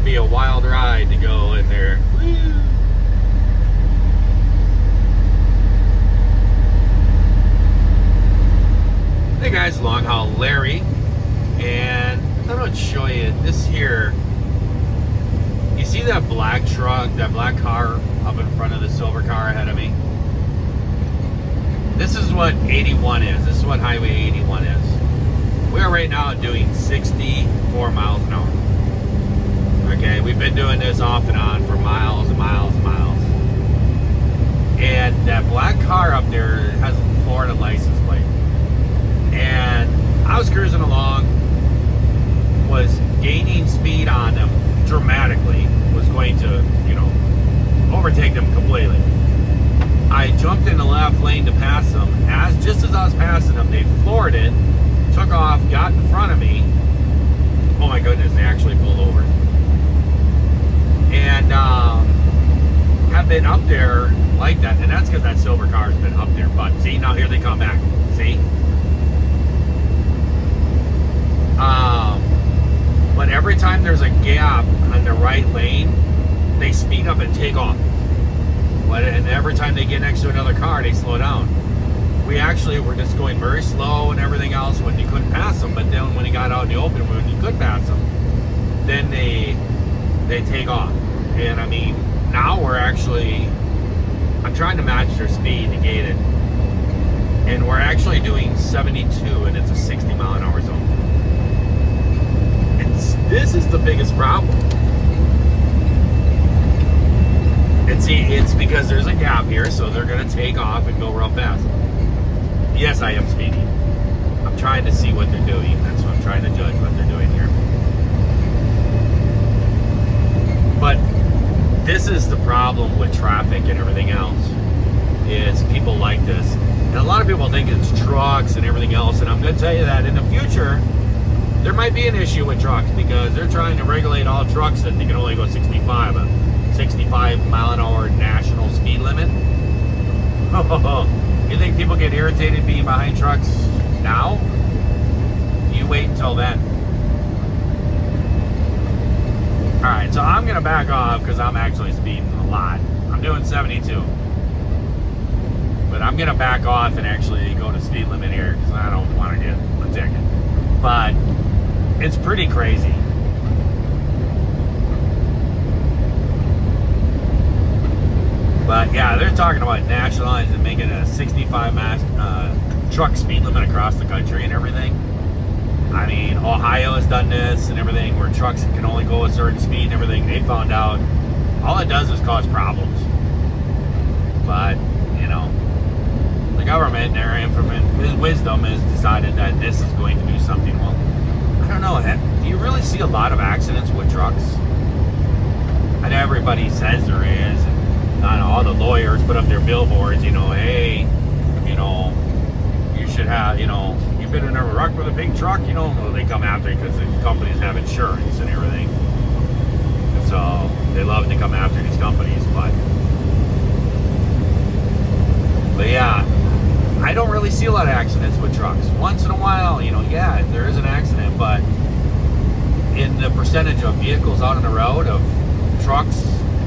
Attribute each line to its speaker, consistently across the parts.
Speaker 1: be a wild ride to go in there. Woo. Hey guys, Long Haul Larry, and I thought I'd show you this here. You see that black truck, that black car up in front of the silver car ahead of me? This is what 81 is. This is what Highway 81 is. We are right now doing 64 miles an hour. Okay, we've been doing this off and on for miles and miles and miles. And that black car up there has a Florida license plate. And I was cruising along, was gaining speed on them dramatically, was going to, overtake them completely. I jumped in the left lane to pass them. Just as I was passing them, they floored it, took off, got in front of me. Oh my goodness, they actually pulled over. And have been up there like that, and that's because that silver car's been up there. But see, now here they come back. See? But every time there's a gap on the right lane, they speed up and take off. And every time they get next to another car, they slow down. We actually were just going very slow and everything else when you couldn't pass them. But then when you got out in the open, when you could pass them, then they take off. And I mean, now I'm trying to match their speed to gate it. And we're actually doing 72, and it's a 60 mile an hour zone. This is the biggest problem. It's because there's a gap here, so they're going to take off and go real fast. Yes, I am speeding. I'm trying to see what they're doing. That's what I'm trying to judge what they're doing here. But this is the problem with traffic and everything else, is people like this. And a lot of people think it's trucks and everything else, and I'm going to tell you that in the future, there might be an issue with trucks because they're trying to regulate all trucks that they can only go 65. A 65 mile an hour national speed limit. You think people get irritated being behind trucks now? You wait until then. Alright, so I'm going to back off because I'm actually speeding a lot. I'm doing 72. But I'm going to back off and actually go to speed limit here because I don't want to get a ticket. But it's pretty crazy. But yeah, they're talking about nationalizing and making a 65 truck speed limit across the country and everything. I mean, Ohio has done this and everything, where trucks can only go a certain speed and everything. They found out all it does is cause problems. But, the government, their wisdom, has decided that this is going to do something. Well, I don't know. Do you really see a lot of accidents with trucks? And everybody says there is. And I know all the lawyers put up their billboards, hey, you should have, you've been in a wreck with a big truck, well, they come after you because the companies have insurance and everything. And so they love to come after these companies, but yeah, I don't really see a lot of accidents with trucks. Once in a while, yeah, there is an accident, but in the percentage of vehicles out on the road, of trucks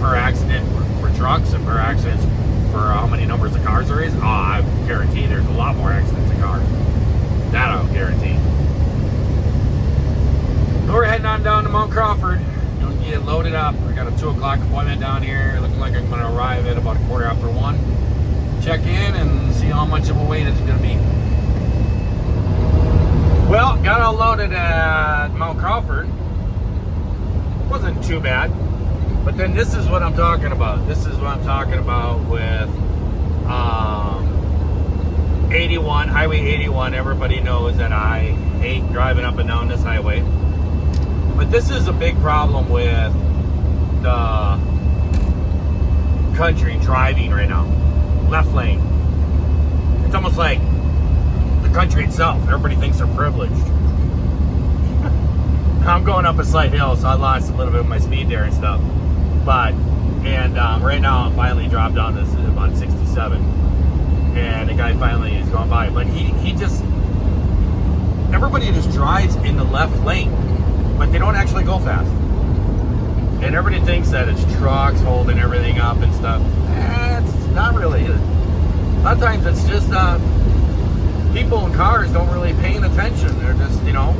Speaker 1: per accident for trucks and per accidents for how many numbers of cars there is, I guarantee there's a lot more accidents of cars. That I'll guarantee. So we're heading on down to Mount Crawford. Get loaded up. I got a 2 o'clock appointment down here. Looking like I'm going to arrive at about 1:15. Check in and see how much of a wait it's going to be. Well, got all loaded at Mount Crawford. Wasn't too bad. But then this is what I'm talking about. This is what I'm talking about with 81, Highway 81. Everybody knows that I hate driving up and down this highway. But this is a big problem with the country driving right now. Left lane. It's almost like the country itself. Everybody thinks they're privileged. I'm going up a slight hill, so I lost a little bit of my speed there and stuff. But, right now I'm finally dropped down to about 67. And the guy finally is going by. But he just, everybody just drives in the left lane. But they don't actually go fast. And everybody thinks that it's trucks holding everything up and stuff. It's not really. A lot of times it's just people in cars don't really paying attention. They're just, you know,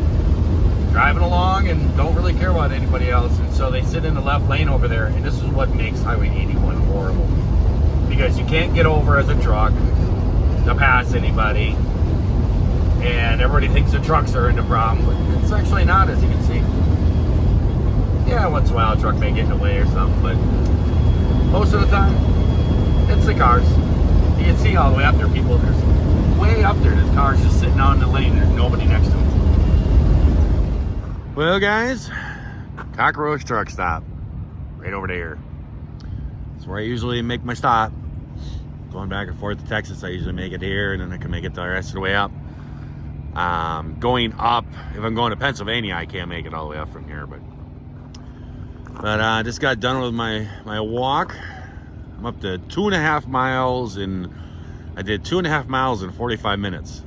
Speaker 1: driving along and don't really care about anybody else. And so they sit in the left lane over there. And this is what makes Highway 81 horrible. Because you can't get over as a truck to pass anybody. And everybody thinks the trucks are in the problem. But it's actually not, as you can see. Yeah, once in a while a truck may get in the way or something, but most of the time, it's the cars. You can see all the way up there, people, there's way up there, there's cars just sitting out in the lane, there's nobody next to them. Well, guys, Cockroach Truck Stop, right over there. That's where I usually make my stop. Going back and forth to Texas, I usually make it here, and then I can make it the rest of the way up. Going up, if I'm going to Pennsylvania, I can't make it all the way up from here, but I just got done with my walk. I'm up to 2.5 miles, and I did 2.5 miles in 45 minutes.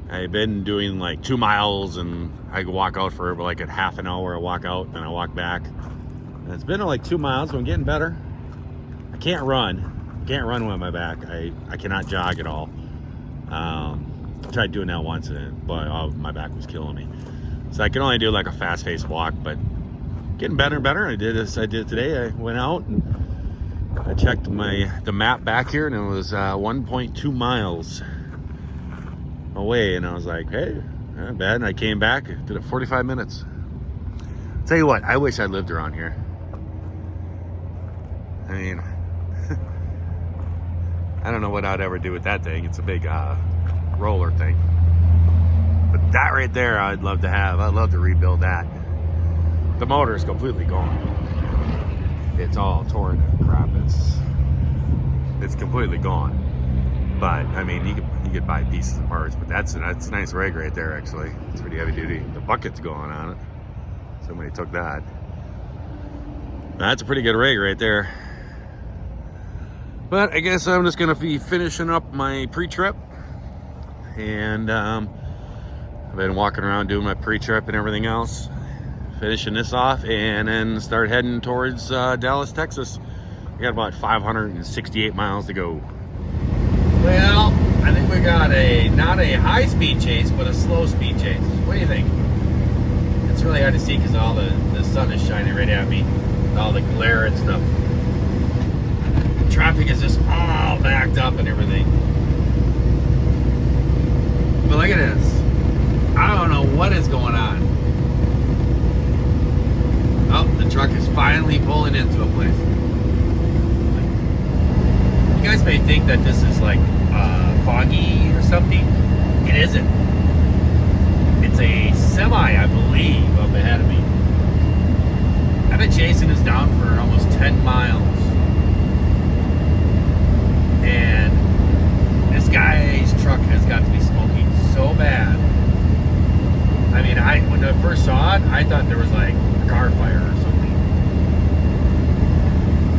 Speaker 1: I've been doing like 2 miles, and I could walk out for like a half an hour. I walk out, then I walk back. And it's been like 2 miles, but I'm getting better. I can't run. I can't run with my back. I cannot jog at all. I tried doing that once, but my back was killing me. So I can only do like a fast-paced walk, but getting better and better. I did today. I went out and I checked the map back here, and it was 1.2 miles away, and I was like, hey, not bad. And I came back, did it 45 minutes. Tell you what, I wish I lived around here. I mean, I don't know what I'd ever do with that thing. It's a big roller thing, but that right there I'd love to have. I'd love to rebuild that. The motor is completely gone. It's all torn to crap. It's completely gone. But I mean, you could buy pieces and parts. But that's a nice rig right there. Actually, it's pretty heavy duty. The bucket's going on it. Somebody took that. That's a pretty good rig right there. But I guess I'm just gonna be finishing up my pre-trip, and I've been walking around doing my pre-trip and everything else. Finishing this off and then start heading towards Dallas, Texas. We got about 568 miles to go. Well, I think we got not a high-speed chase, but a slow-speed chase. What do you think? It's really hard to see because all the sun is shining right at me. All the glare and stuff. Traffic is just all backed up and everything. But look at this. I don't know what is going on. Oh, the truck is finally pulling into a place. You guys may think that this is like foggy or something. It isn't. It's a semi, I believe, up ahead of me. I've been chasing this down for almost 10 miles. And this guy's truck has got to be smoking so bad. I mean, when I first saw it, I thought there was like a car fire or something.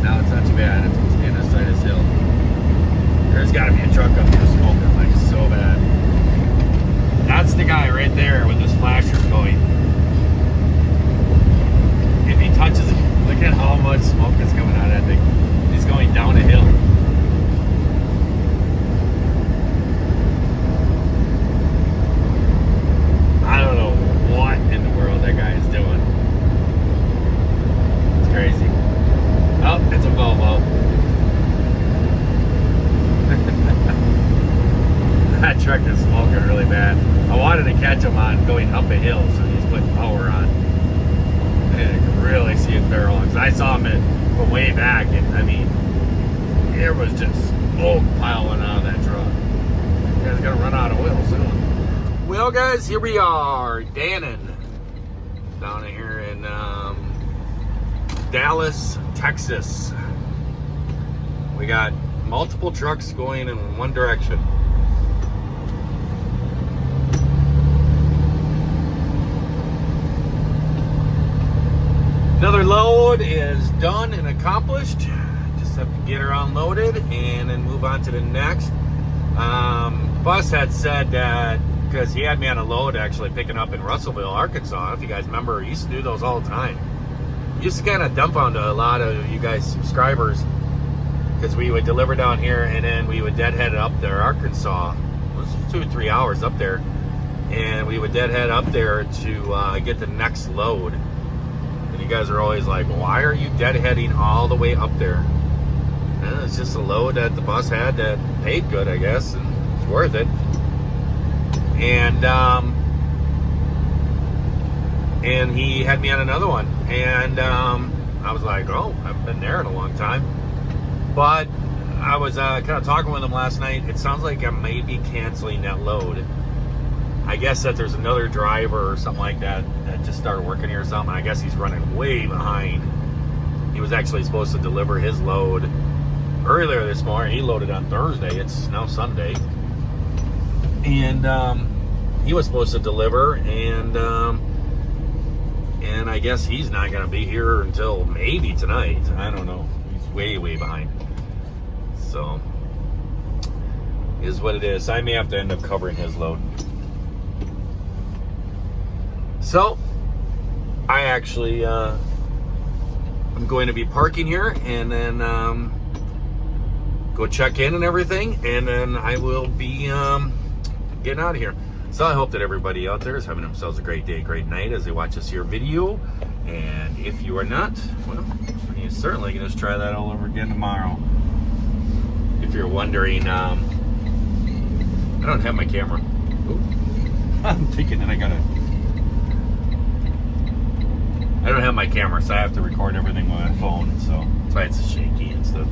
Speaker 1: Now it's not too bad. It's supposed to be on this side of this hill. There's got to be a truck up there smoking like so bad. That's the guy right there with his flasher going. If he touches it, look at how much smoke is coming out of that thing. He's going down a hill. I don't know what in the world that guy is doing. It's crazy. Oh, it's a Volvo. That truck is smoking really bad. I wanted to catch him on going up a hill, so he's putting power on. And you can really see it barrel. Because I saw him from way back, and I mean, there was just smoke piling out of that truck. You guys are gonna run out of oil soon. Well, guys, here we are, Dannon, down here in Dallas, Texas. We got multiple trucks going in one direction. Another load is done and accomplished. Just have to get her unloaded and then move on to the next. Bus had said that, because he had me on a load actually picking up in Russellville, Arkansas. If you guys remember, he used to do those all the time. used to kind of dumbfound a lot of you guys subscribers, because we would deliver down here and then we would deadhead up there, Arkansas. It was 2 or 3 hours up there, and we would deadhead up there to get the next load. And you guys are always like, why are you deadheading all the way up there? And it's just a load that the bus had that paid good, I guess, and it's worth it. And he had me on another one, and I was like, oh, I haven't been there in a long time. But I was kind of talking with him last night. It sounds like I may be canceling that load. I guess that there's another driver or something like that that just started working here or something. I guess he's running way behind. He was actually supposed to deliver his load earlier this morning. He loaded on Thursday. It's now Sunday. And he was supposed to deliver, and I guess he's not going to be here until maybe tonight. I don't know. He's way, way behind. So, is what it is. I may have to end up covering his load. So, I actually, I'm going to be parking here, and then go check in and everything, and then I will be getting out of here. So I hope that everybody out there is having themselves a great day, great night as they watch this here video. And if you are not, well, you're certainly going to try that all over again tomorrow. If you're wondering, I don't have my camera. Ooh. I'm thinking that I don't have my camera, so I have to record everything with my phone. So that's why it's shaky and stuff.